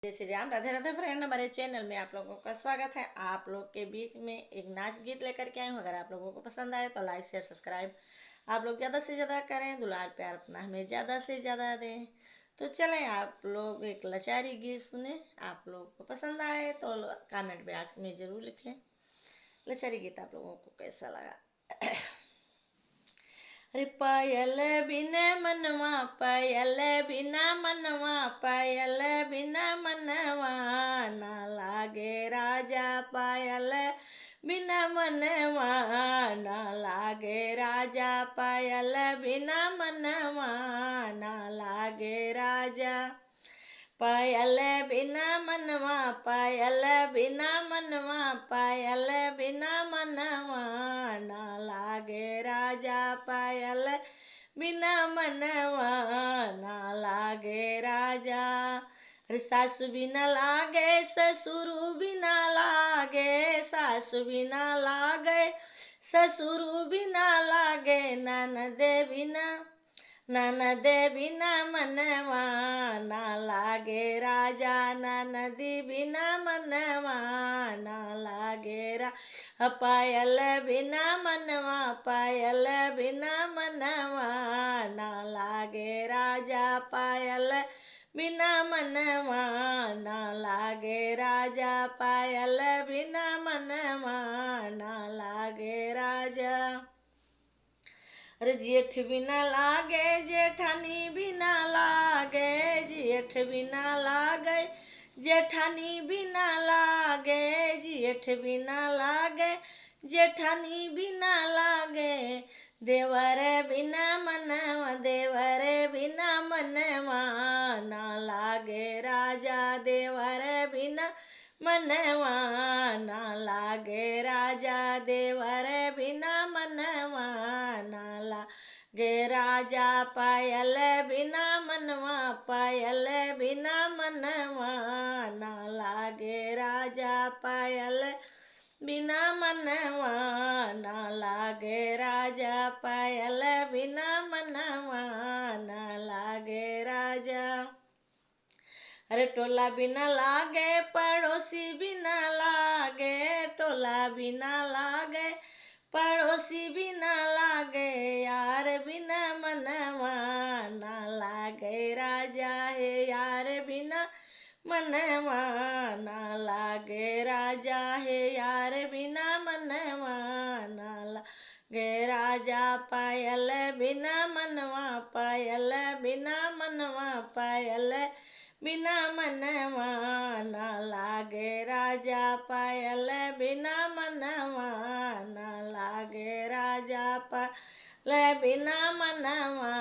जय श्री राम। राधे राधे फ्रेंड, हमारे चैनल में आप लोगों का स्वागत है। आप लोग के बीच में एक नाच गीत लेकर के आई हूँ। अगर आप लोगों को पसंद आए तो लाइक शेयर सब्सक्राइब आप लोग ज़्यादा से ज़्यादा करें, दुलार प्यार अपना हमें ज़्यादा से ज़्यादा दें। तो चलें, आप लोग एक लाचारी गीत सुने। आप लोग को पसंद आए तो कमेंट बॉक्स में ज़रूर लिखें लाचारी गीत आप लोगों को कैसा लगा। अरे पायल बिना मनवा, पायल बिना मनवा, पायल बिना मनवा ना लागे राजा, पायल बिना मनवा ना लागे राजा, पायल बिना मनवा ना लागे राजा। पायल बिना मनवा, पायल बिना मनवा, पायल बिना मनवा ना लागे राजा, पायल बिना मनवा ना लागे राजा। अरे सासु बिना लागे, ससुर बिना लागे, सासु बिना लागे, ससुर बिना लागे, ननद बिना, ननद बिना मनवा ना लागे राजा, ननदी बिना मनवा ना लागे राजा। पायल बिना मनवा, पायल बिना मनवा ना लागे राजा, पायल बिना मनवा ना लागे राजा, पायल बिना मनवा ना लागे राजा। अरे जेठ बिना लागे, जेठानी बिना लागे, जेठ बिना लागे, जेठानी बिना लागे, जेठ बिना लागे, जेठानी बिना लागे। देवर बिना मनवा, देवर बिना मनवा ना लागे राजा, देवर बिना मनवा ना लागे राजा, देवर बिना मनवा ना लागे राजा। पायल बिना मनवा, पायल बिना मनवा ना लागे राजा, पायल बिना मनवा ना लागे राजा, पायल बिना मनवा ना लागे राजा। अरे टोला बिना लागे, पड़ोसी बिना लागे, टोला बिना लागे, पड़ोसी बिना लागे, यार बिना मनवा ना लागे राजा, है यार बिना मनवा ना लागे राजा, है यार बिना मनवा ना लागे राजा। पायल बिना मनवा, पायल बिना मनवा, पायल बिना मनवा ना लागे राजा, पायल बिना मनवा ना लागे राजा, पायल बिना मनवा